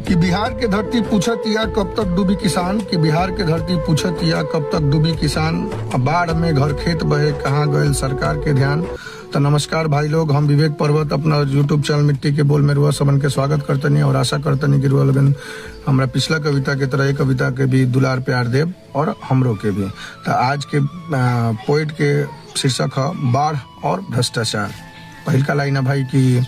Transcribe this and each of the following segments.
कि बिहार के धरती पूछत या कब तक डूबी किसान, कि बिहार के धरती पूछत या कब तक डूबी किसान, बाढ़ में घर खेत बहे कहाँ गए सरकार के ध्यान। तो नमस्कार भाई लोग, हम विवेक पर्वत अपना यूट्यूब चैनल मिट्टी के बोल में रुआ सबन के स्वागत करतनी और आशा करतनी कि रुआ लगन हमारा पिछला कविता के तरह ये कविता के भी दुलार प्यार देव और हमरों के भी। तो आज के पोइट के शीर्षक है बाढ़ और भ्रष्टाचार। पहल का लाइन है भाई कि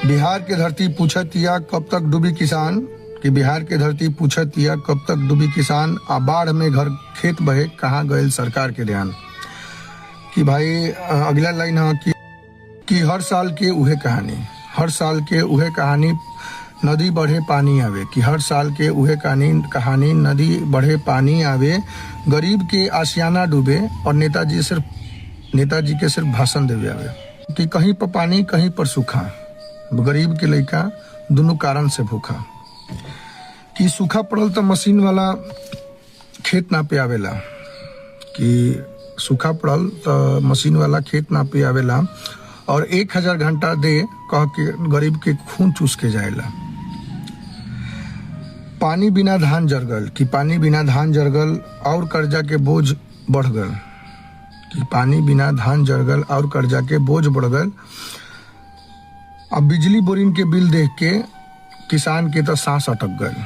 बिहार के धरती पूछत या कब तक डूबी किसान, कि बिहार के धरती पूछत या कब तक डूबी किसान, आ बाढ़ में घर खेत बहे कहाँ गए सरकार के ध्यान। कि भाई अगला लाइन है कि हर साल के उहे कहानी, हर साल के उहे कहानी नदी बढ़े पानी आवे, कि हर साल के उहे कहानी नदी बढ़े पानी आवे, गरीब के आशियाना डूबे और नेताजी के सिर्फ भाषण देवे आवे। कि कहीं पर पानी कहीं पर सूखा, गरीब के लड़का दोनों कारण से भूखा। कि सूखा पड़ल तो मशीन वाला खेत ना पे आवेला, कि सूखा पड़ल तो मशीन वाला खेत ना पे आवेला और 1000 घंटा दे कह के गरीब के खून चूस के जाएला। पानी बिना धान जरगल, कि पानी बिना धान जरगल और कर्जा के बोझ बढ़ गल, कि पानी बिना धान जरगल और कर्जा के बोझ बढ़ गल। अब बिजली बोरिंग के बिल देख के किसान के तो सांस अटक गए।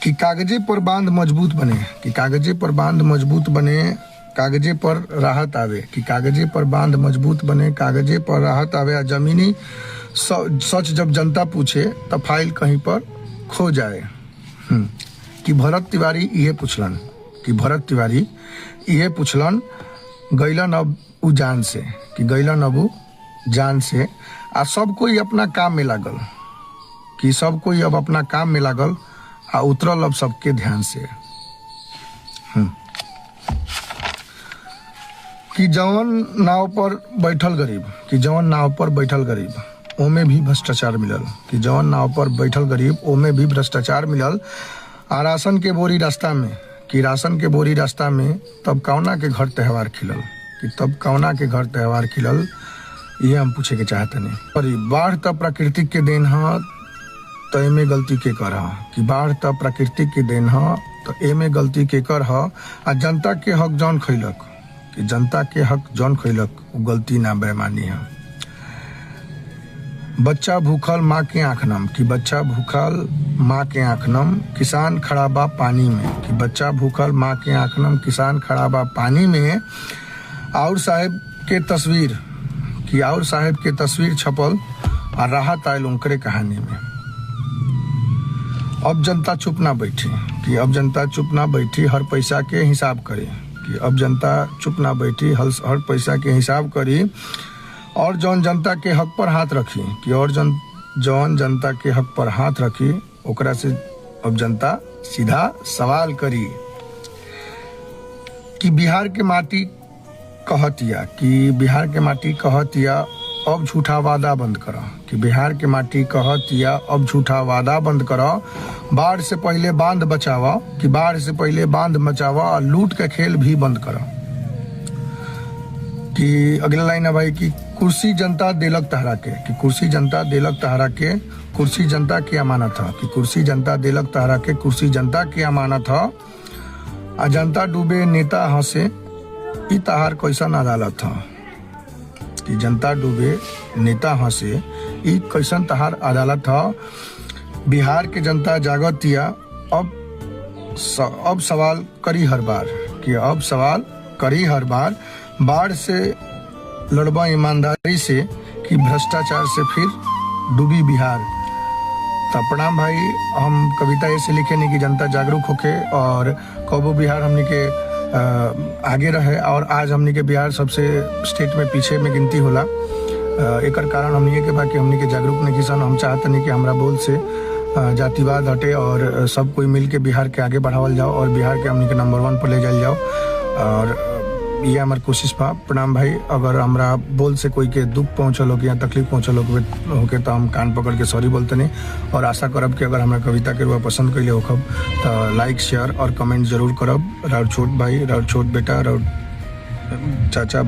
कि कागजे पर बांध मजबूत बने, कि कागजे पर बांध मजबूत बने, कागजे पर राहत आवे, कि कागजे पर बांध मजबूत बने, कागजे पर राहत आवे। जमीनी सच जब जनता पूछे तो फाइल कहीं पर खो जाए। कि भरत तिवारी ये पूछलन, कि भरत तिवारी ये पूछलन गैलन अब उ जान से, कि गैलन अब उ जान से। आ सब कोई अपना काम में लागल, कि सब कोई अब अपना काम में लागल आ उतरल अब सबके ध्यान से। कि जवन नाव पर बैठल गरीब, कि जवन नाव पर बैठल गरीब ओमे भी भ्रष्टाचार मिलल, कि जवन नाव पर बैठल गरीब ओमे भी भ्रष्टाचार मिलल। आ राशन के बोरी रास्ता में, कि राशन के बोरी रास्ता में तब कौना के घर त्योहार खिलल, कि तब कौना के घर त्योहार खिलल। ये हम पूछे के चाहते नहीं। और बाढ़ तब प्राकृतिक के देन है तो एमे गलती के कर है, कि बाढ़ तब प्राकृतिक के देन है तो एमे गलती के कर है। आ जनता के हक जौन खैलक, कि जनता के हक जौन खैलक वो गलती ना बेमानी है। बच्चा भूखल माँ के आँख नम, कि बच्चा भूखल माँ के आँख नम, किसान खड़ा बा पानी में, कि बच्चा भूखल माँ के आँख नम, किसान खड़ा बा पानी में। और साहेब के तस्वीर, कि और साहेब के तस्वीर छपल और राहत आयल उनकरे कहानी में। अब जनता चुप ना बैठी, कि अब जनता चुप ना बैठी हर पैसा के हिसाब करे, कि अब जनता चुप ना बैठी हर पैसा के हिसाब करी। और जौन जनता के हक पर हाथ रखी, कि और जौन जनता के हक पर हाथ रखी ओकरा से अब जनता सीधा सवाल करी। कि बिहार के माटी कहतिया, कि बिहार के माटी कहतिया अब झूठा वादा बंद करो, कि बिहार के माटी कहतिया अब झूठा वादा बंद करो। बाढ़ से पहले बांध बचावा, कि बाढ़ से पहले बांध बचावा और लूट के खेल भी बंद करो। कि अगला लाइन है भाई कि कुर्सी जनता देलक तहरा के, कि कुर्सी जनता देलक तहरा के, कुर्सी जनता की अमानत है, कि कुर्सी जनता देलक तहरा के, कुर्सी जनता की अमानत है। आ जनता डूबे नेता हंसे ई तहार कैसन अदालत है, कि जनता डूबे नेता हंसे ई कैसन तहार अदालत है। बिहार के जनता जागतिया अब सवाल करी हर बार, कि अब सवाल करी हर बार। बाढ़ से लड़बा ईमानदारी से, कि भ्रष्टाचार से फिर डूबी बिहार। तो प्रणाम भाई, हम कविता ऐसे लिखे नहीं कि जनता जागरूक होके और कबो बिहार हमने के आगे रहे। और आज हमने के बिहार सबसे स्टेट में पीछे में गिनती होला। एकर कारण हमने के बाकी हमने के जागरूक नहीं किसान। हम चाहते नहीं कि हमारा बोल से जातिवाद हटे और सब कोई मिल के बिहार के आगे बढ़ावल जाओ और बिहार के हमने के नंबर 1 पर ले जाल जाओ। और ये हमारे कोशिश बा। प्रणाम भाई, अगर हमरा बोल से कोई के दुख पहुँचल हो या तकलीफ पहुँचल होके तो हम कान पकड़ के सॉरी बोलते नहीं। और आशा करब कि अगर हमारा कविता के रुआ पसंद कैले होखब तो लाइक शेयर और कमेंट जरूर करब। राउर छोट भाई, राउर छोट बेटा, राउर चाचा